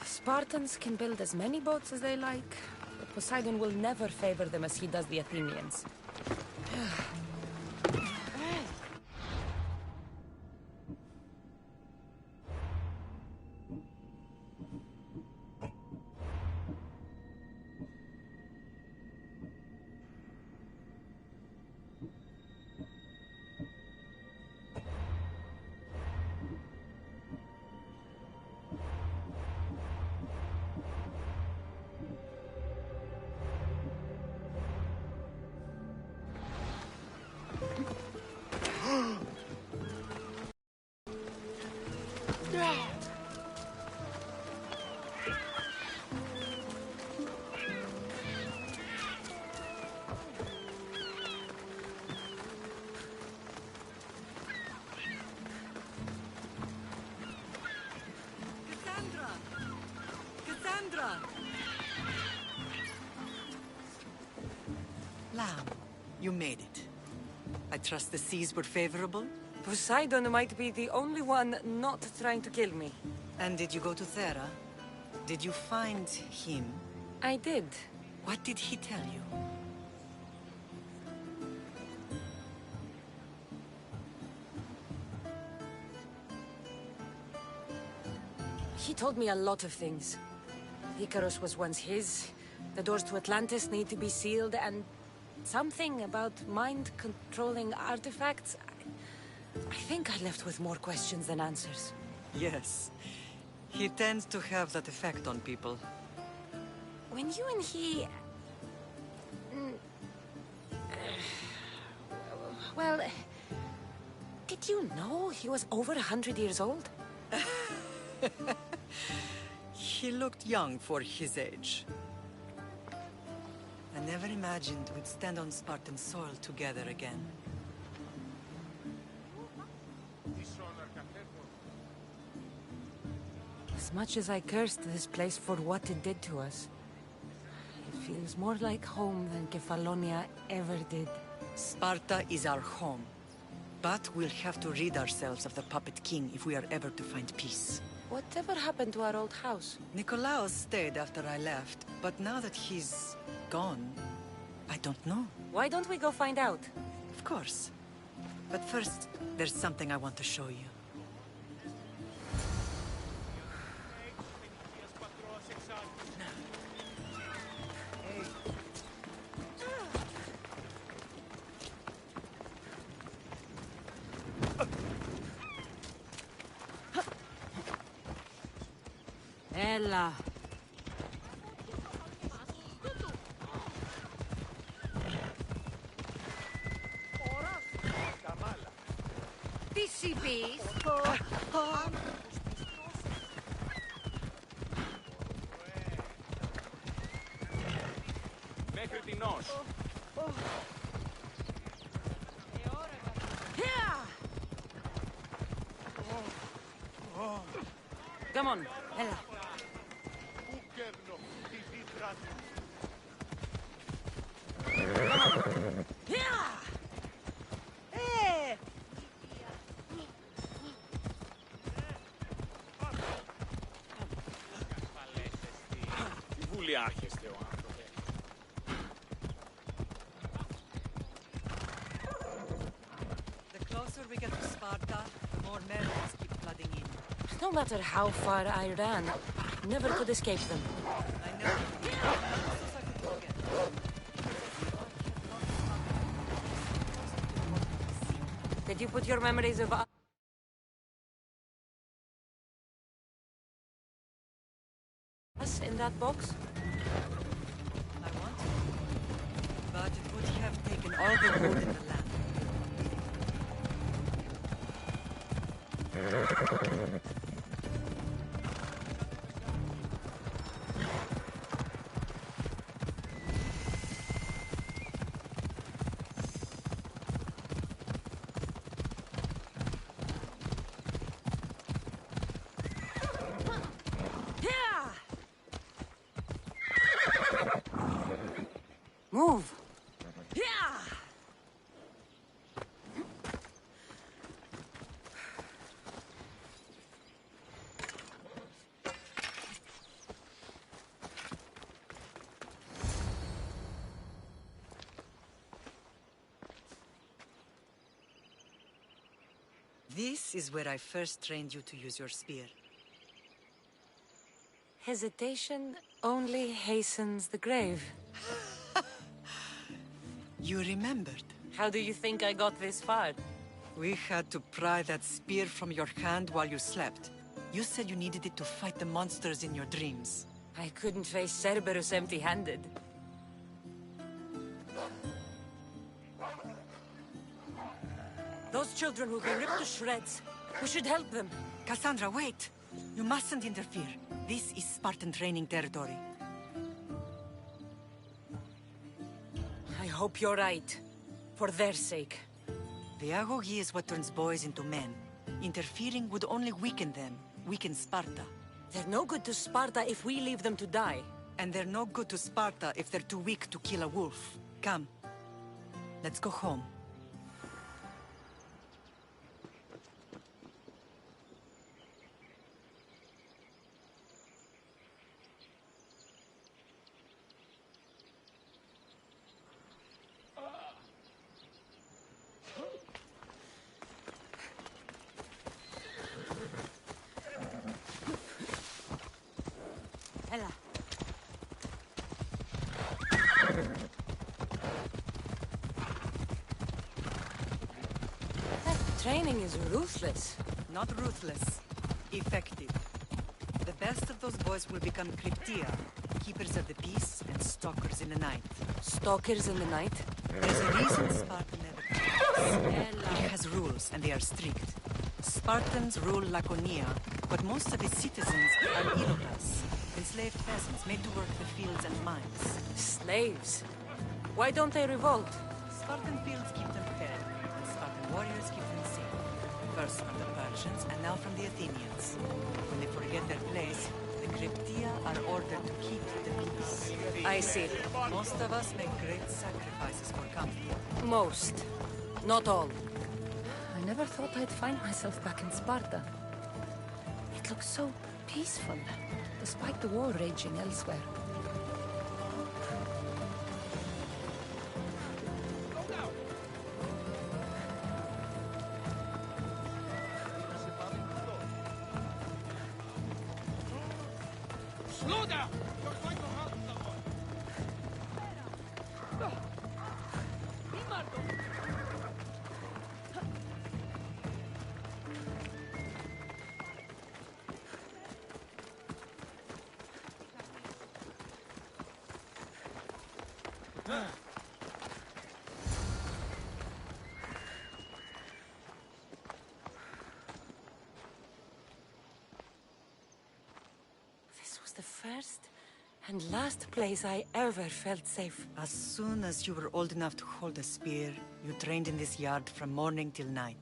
Spartans can build as many boats as they like, but Poseidon will never favor them as he does the Athenians. Lamb, you made it. I trust the seas were favorable? Poseidon might be the only one not trying to kill me. And did you go to Thera? Did you find him? I did. What did he tell you? He told me a lot of things. Icarus was once his, the doors to Atlantis need to be sealed, and something about mind-controlling artifacts. I think I left with more questions than answers. Yes. He tends to have that effect on people. When you and he... Well... Did you know he was over 100 years old? He looked young for his age. I never imagined we'd stand on Spartan soil together again. As much as I cursed this place for what it did to us, it feels more like home than Kefalonia ever did. Sparta is our home. But we'll have to rid ourselves of the Puppet King if we are ever to find peace. Whatever happened to our old house? Nikolaos stayed after I left, but now that he's gone, I don't know. Why don't we go find out? Of course. But first, there's something I want to show you. Ella. Τι συμπείς? Μέχρι την ως. Come on, Ella. Άρχεστε ο άνθρωπε. The closer we get to Sparta, the more merchants keep flooding in. No matter how far I ran, I never could escape them. I know. Did you put your memories of us in that box? I want to. But it would have taken all the gold in the land. Move! This is where I first trained you to use your spear. Hesitation only hastens the grave. You remembered. How do you think I got this far? We had to pry that spear from your hand while you slept. You said you needed it to fight the monsters in your dreams. I couldn't face Cerberus empty-handed. Those children will be ripped to shreds. We should help them. Cassandra, wait! You mustn't interfere. This is Spartan training territory. I hope you're right. For their sake. The Agogi is what turns boys into men. Interfering would only weaken them, weaken Sparta. They're no good to Sparta if we leave them to die. And they're no good to Sparta if they're too weak to kill a wolf. Come. Let's go home. Ella. That training is ruthless. Not ruthless. Effective. The best of those boys will become Cryptia, keepers of the peace and stalkers in the night. Stalkers in the night? There's a reason Sparta never practices. It has rules, and they are strict. Spartans rule Laconia, but most of its citizens are ilotas, enslaved peasants made to work the fields and mines. Slaves? Why don't they revolt? Spartan fields keep them fed, and Spartan warriors keep them safe. First from the Persians, and now from the Athenians. When they forget their place, the Cryptia are ordered to keep the peace. I see. Most of us make great sacrifices for comfort. Most. Not all. I never thought I'd find myself back in Sparta. It looks so peaceful, despite the war raging elsewhere. Slow down! You're going to hurt someone! This was the first and last place I ever felt safe. As soon as you were old enough to hold a spear, you trained in this yard from morning till night.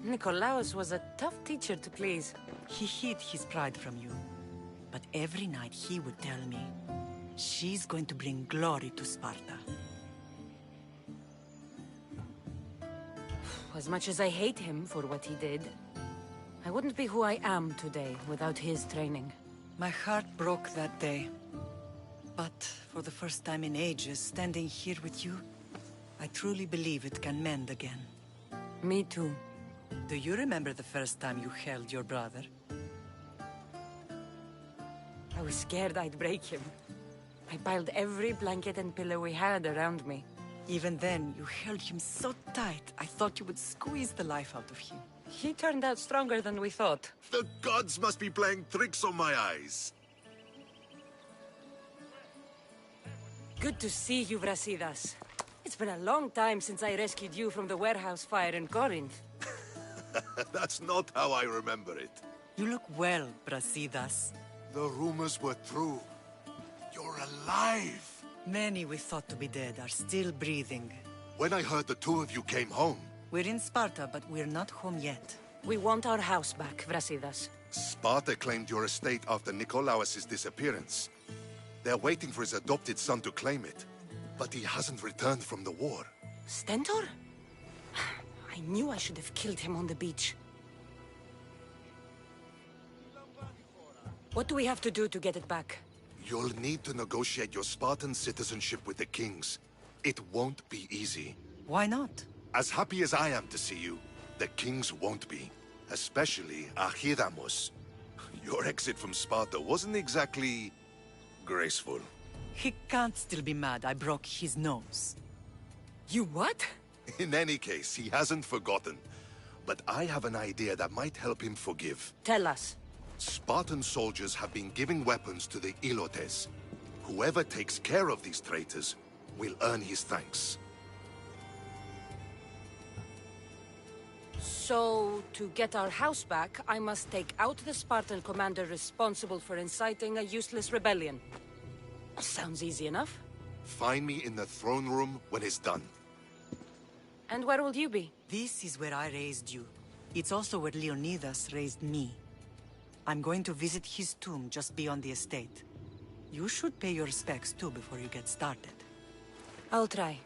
Nikolaos was a tough teacher to please. He hid his pride from you. But every night he would tell me, she's going to bring glory to Sparta. As much as I hate him for what he did, I wouldn't be who I am today without his training. My heart broke that day. But for the first time in ages, standing here with you, I truly believe it can mend again. Me too. Do you remember the first time you held your brother? I was scared I'd break him. I piled every blanket and pillow we had around me. Even then, you held him so tight, I thought you would squeeze the life out of him. He turned out stronger than we thought. The gods must be playing tricks on my eyes. Good to see you, Brasidas. It's been a long time since I rescued you from the warehouse fire in Corinth. That's not how I remember it. You look well, Brasidas. The rumors were true. You're alive! Many we thought to be dead are still breathing. When I heard the two of you came home, We're in Sparta, but we're not home yet. We want our house back, Brasidas. Sparta claimed your estate after Nikolaos' disappearance. They're waiting for his adopted son to claim it. But he hasn't returned from the war. Stentor? I knew I should have killed him on the beach. What do we have to do to get it back? You'll need to negotiate your Spartan citizenship with the kings. It won't be easy. Why not? As happy as I am to see you, the kings won't be. Especially Archidamos. Your exit from Sparta wasn't exactly graceful. He can't still be mad I broke his nose. You what? In any case, he hasn't forgotten. But I have an idea that might help him forgive. Tell us. Spartan soldiers have been giving weapons to the Ilotes. Whoever takes care of these traitors will earn his thanks. So, to get our house back, I must take out the Spartan commander responsible for inciting a useless rebellion. Sounds easy enough. Find me in the throne room when it's done. And where will you be? This is where I raised you. It's also where Leonidas raised me. I'm going to visit his tomb just beyond the estate. You should pay your respects too before you get started. I'll try.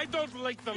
I don't like them.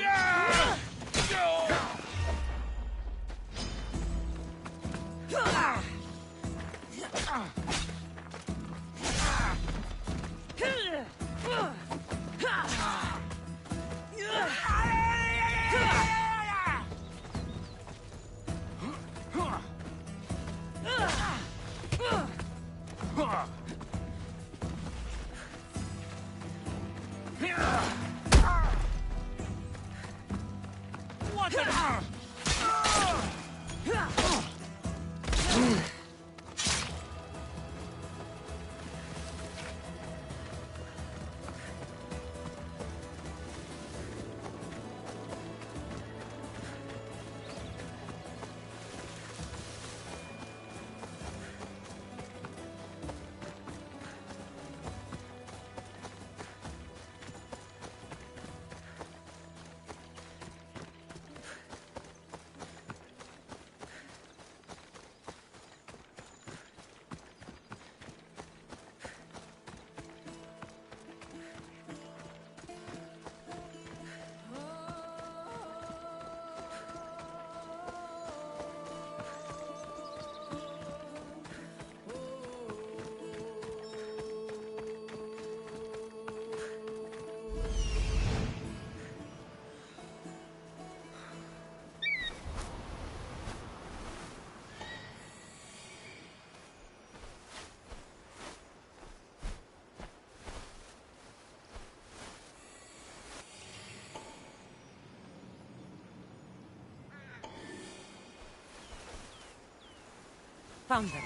Found them.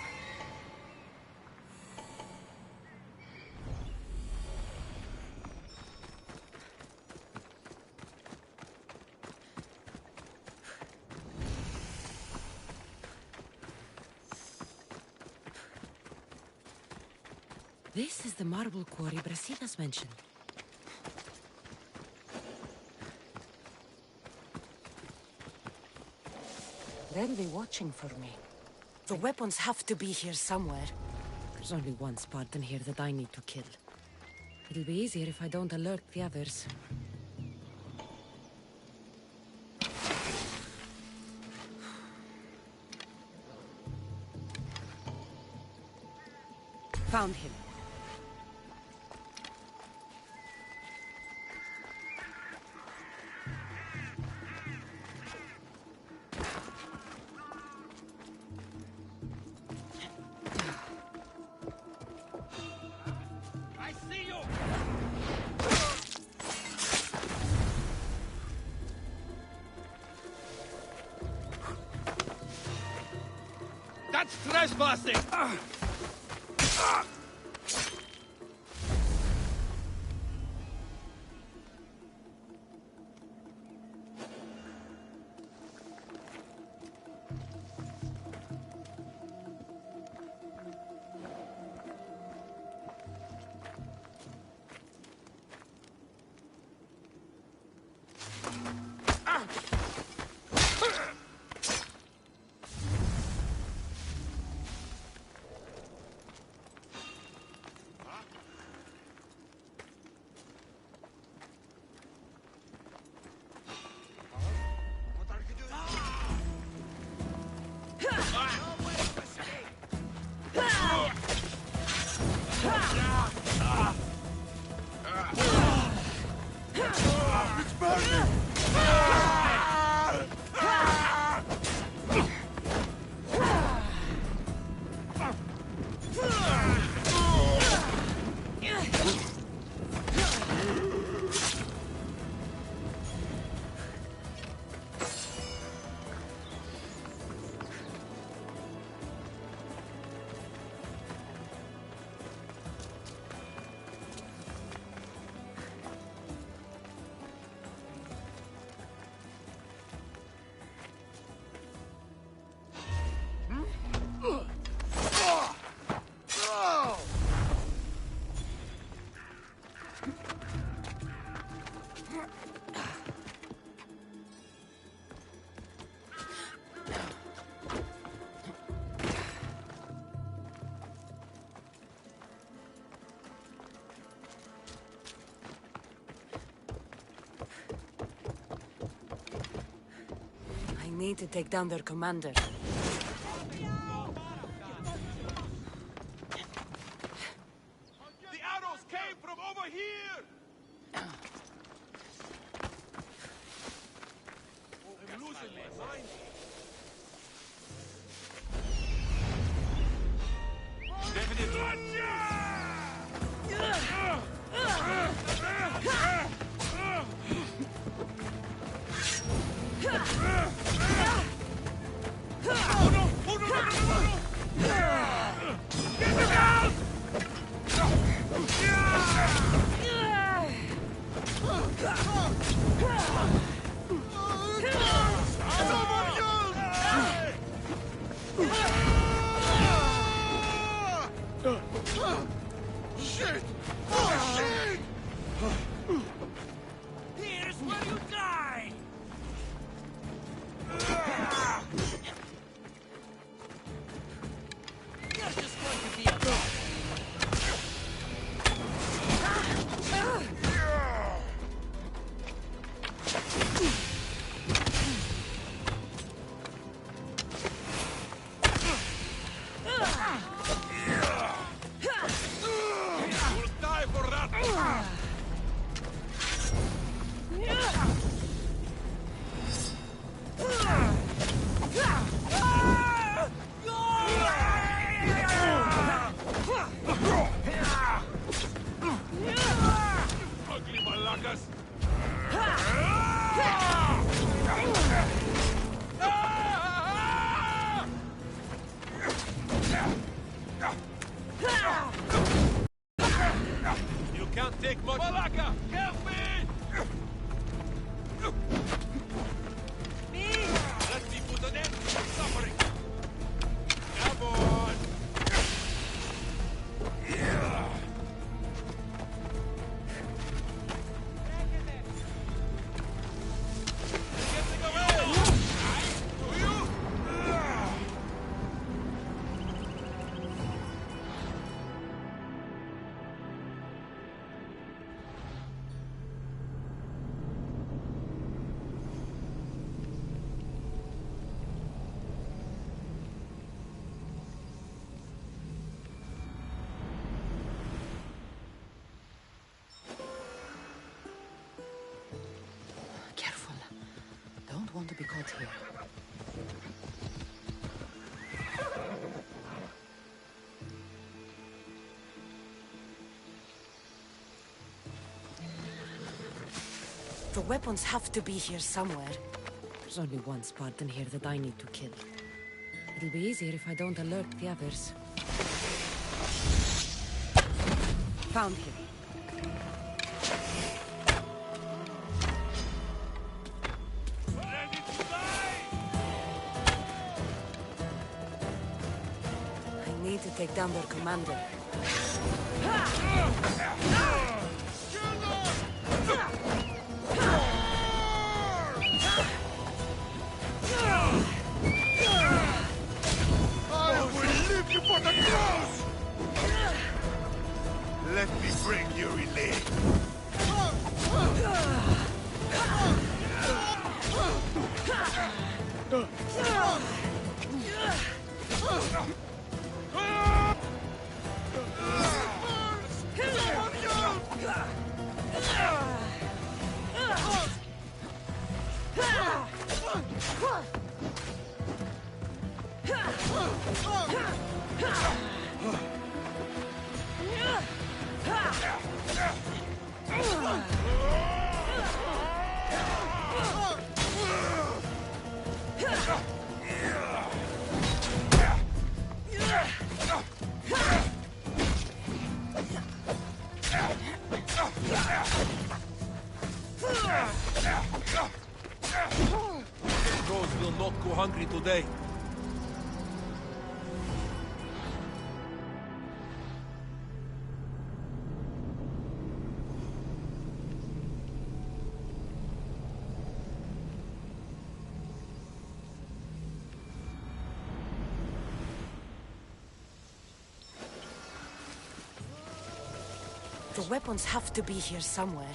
This is the marble quarry Brasidas mentioned. They'll be watching for me. The weapons have to be here somewhere. There's only one Spartan here that I need to kill. It'll be easier if I don't alert the others. Found him. I see you! That's trespassing! It's burning! I need to take down their commander. The arrows came from over here! I'm losing my mind. Shit! Oh, shit! Here's where you die! You're just going to be a don't want to be caught here. The weapons have to be here somewhere. There's only one Spartan here that I need to kill. It'll be easier if I don't alert the others. Found him. Ready to die! I need to take down their commander. I will leave you for the cross! Let me bring you relief. Those will not go hungry today. The weapons have to be here somewhere.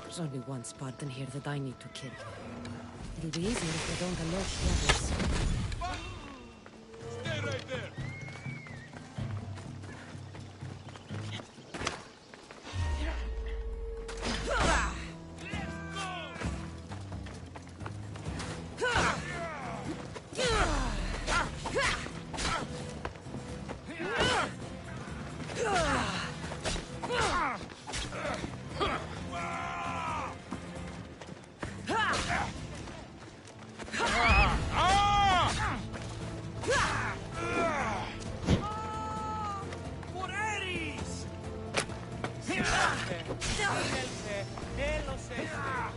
There's only one Spartan here that I need to kill. It'll be easier if I don't alert the others. Stay right there.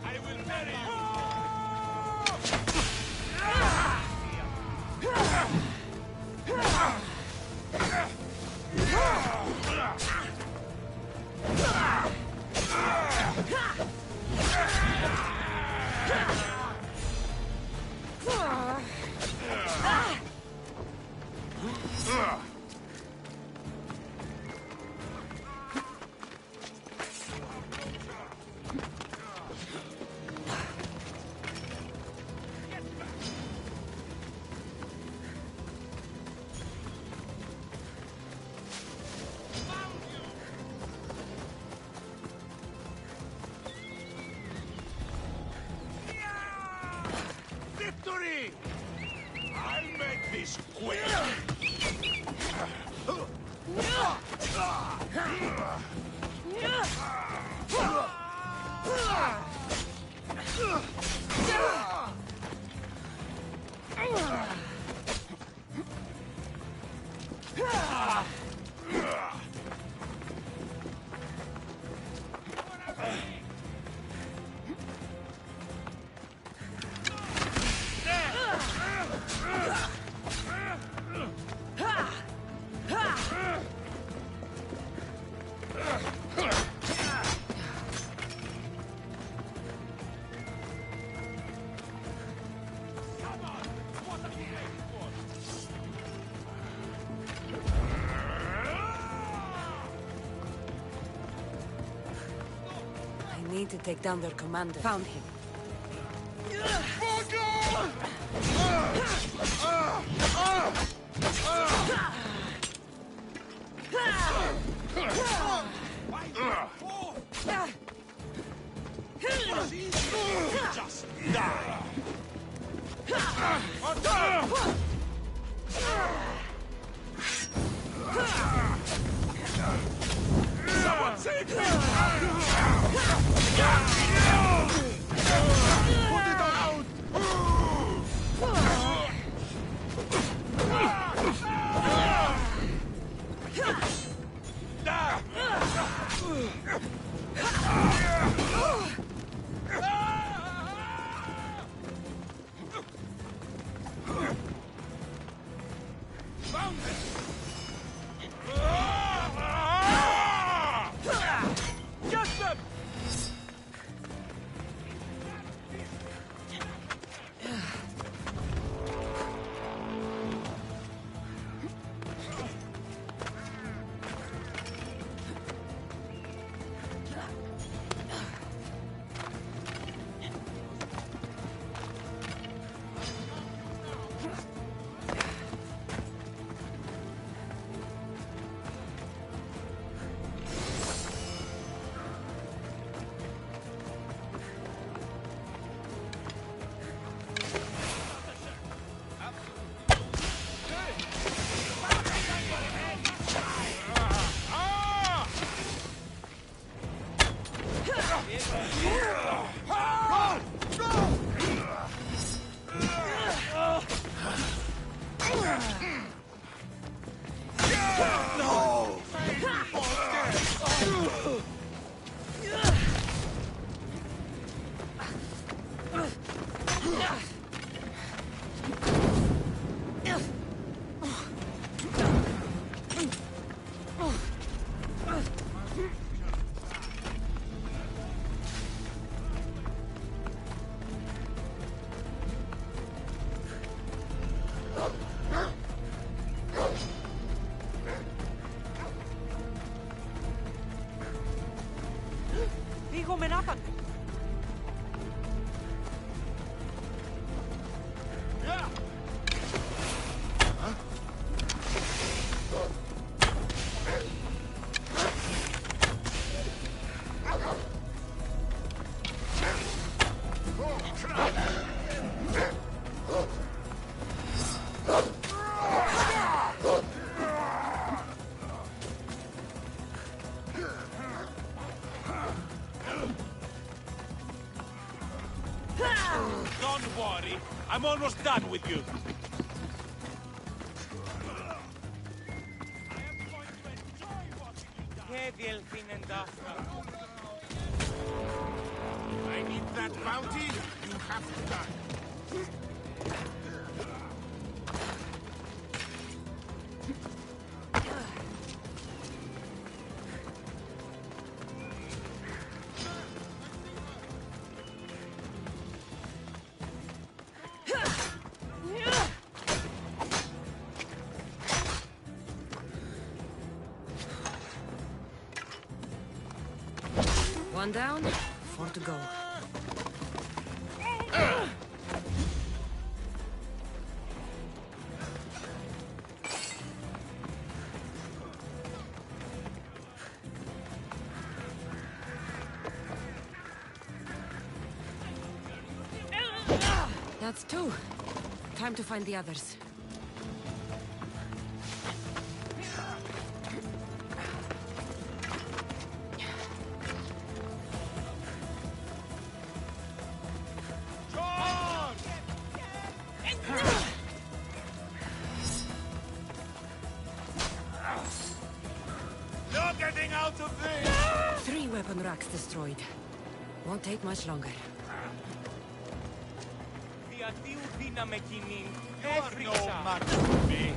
I will marry you. Victory! I'll make this quick. I need to take down their commander. Found him. Just die. Someone save me! Put it out! Found it! Get them! Menapan! Yeah! Don't worry, I'm almost done with you. I need that bounty. You have to die. One down, 4 to go. That's 2. Time to find the others. No getting out of this! 3 weapon racks destroyed. Won't take much longer. You're no match for me.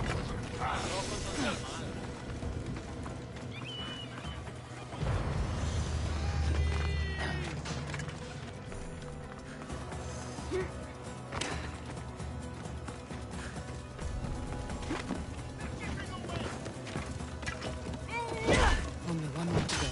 Only 1 more to go.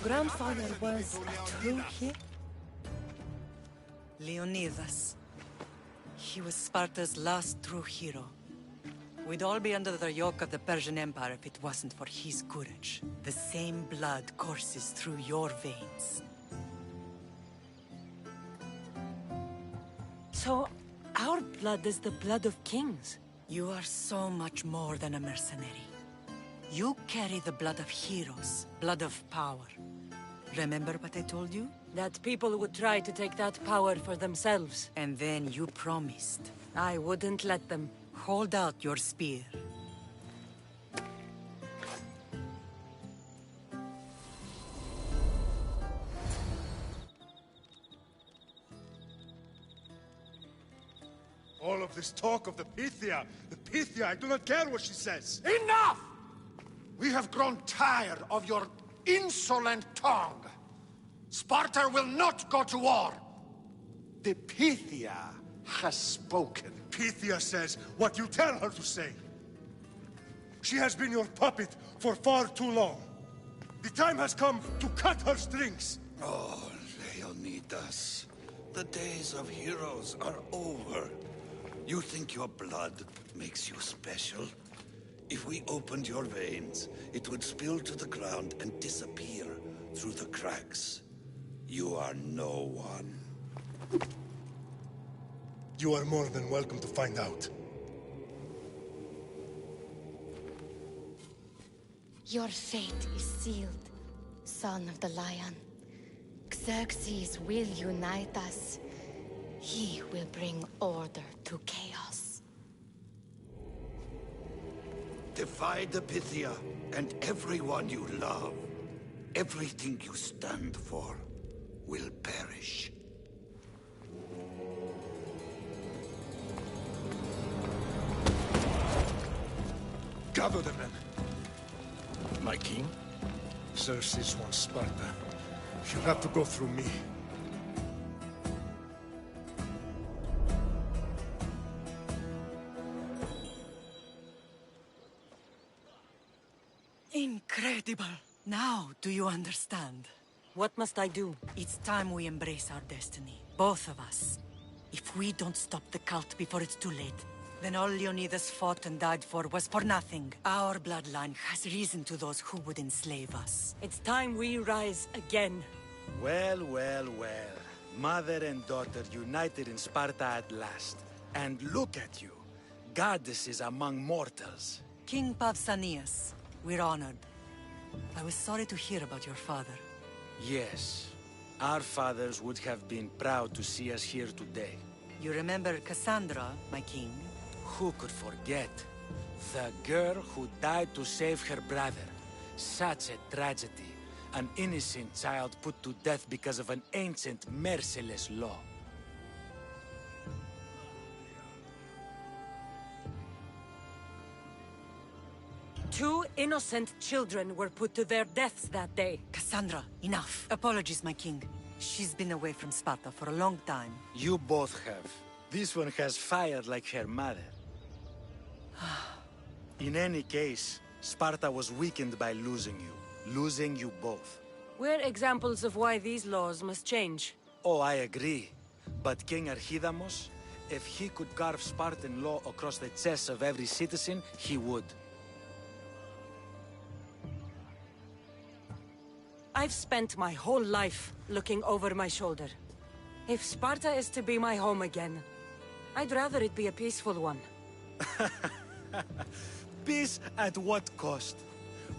Grandfather was a true hero. Leonidas. He was Sparta's last true hero. We'd all be under the yoke of the Persian Empire if it wasn't for his courage. The same blood courses through your veins. So, our blood is the blood of kings. You are so much more than a mercenary. You carry the blood of heroes, blood of power. Remember what I told you? That people would try to take that power for themselves. And then you promised. I wouldn't let them. Hold out your spear. All of this talk of the Pythia, I do not care what she says. Enough! We have grown tired of your insolent tongue. Sparta will not go to war. The Pythia has spoken. Pythia says what you tell her to say. She has been your puppet for far too long. The time has come to cut her strings. Oh, Leonidas, the days of heroes are over. You think your blood makes you special? If we opened your veins, it would spill to the ground and disappear through the cracks. You are no one. You are more than welcome to find out. Your fate is sealed, son of the lion. Xerxes will unite us. He will bring order to chaos. Defy the Pythia and everyone you love. Everything you stand for will perish. Gather the men. My king? Xerxes wants Sparta. She'll have to go through me. Incredible! Now, do you understand? What must I do? It's time we embrace our destiny. Both of us. If we don't stop the cult before it's too late, then all Leonidas fought and died for was for nothing. Our bloodline has risen to those who would enslave us. It's time we rise again. Well, well, well. Mother and daughter united in Sparta at last. And look at you. Goddesses among mortals. King Pausanias, we're honored. I was sorry to hear about your father. Yes. Our fathers would have been proud to see us here today. You remember Cassandra, my king? Who could forget? The girl who died to save her brother. Such a tragedy. An innocent child put to death because of an ancient, merciless law. Two innocent children were put to their deaths that day. Cassandra, enough. Apologies, my king. She's been away from Sparta for a long time. You both have. This one has fired like her mother. In any case, Sparta was weakened by losing you. Losing you both. We're examples of why these laws must change. Oh, I agree. But King Archidamos, if he could carve Spartan law across the chests of every citizen, he would. I've spent my whole life looking over my shoulder. If Sparta is to be my home again, I'd rather it be a peaceful one. Peace at what cost?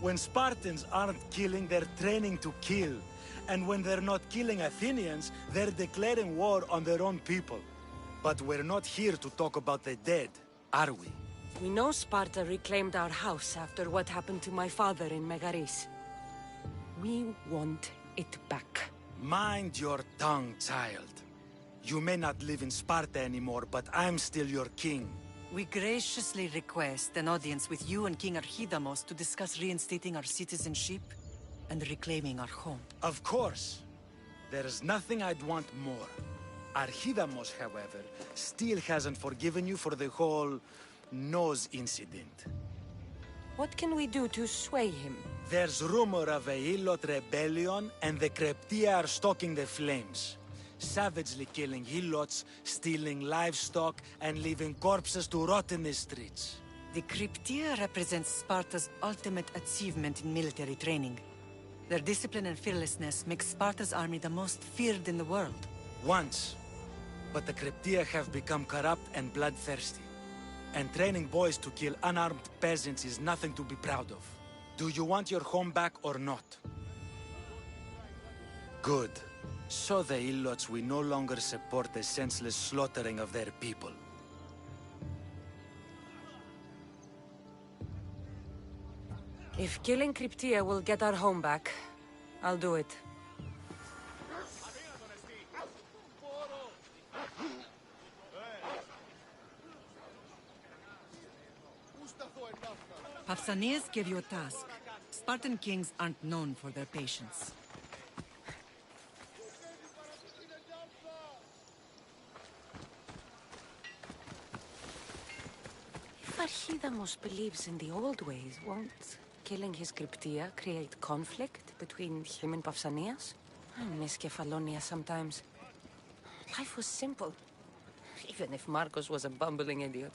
When Spartans aren't killing, they're training to kill. And when they're not killing Athenians, they're declaring war on their own people. But we're not here to talk about the dead, are we? We know Sparta reclaimed our house after what happened to my father in Megaris. We want it back. Mind your tongue, child. You may not live in Sparta anymore, but I'm still your king. We graciously request an audience with you and King Archidamos to discuss reinstating our citizenship and reclaiming our home. Of course. There's nothing I'd want more. Archidamos, however, still hasn't forgiven you for the whole nose incident. What can we do to sway him? There's rumor of a Hilot rebellion, and the Kreptia are stoking the flames. Savagely killing Hilots, stealing livestock, and leaving corpses to rot in the streets. The Cryptia represents Sparta's ultimate achievement in military training. Their discipline and fearlessness make Sparta's army the most feared in the world. Once. But the Cryptia have become corrupt and bloodthirsty. And training boys to kill unarmed peasants is nothing to be proud of. Do you want your home back or not? Good. So the Ilots will no longer support the senseless slaughtering of their people. If killing Cryptia will get our home back, I'll do it. Pausanias gave you a task. Spartan kings aren't known for their patience. If Archidamos believes in the old ways, won't killing his Cryptia create conflict between him and Pausanias? I miss Kefalonia sometimes. Life was simple, even if Marcos was a bumbling idiot.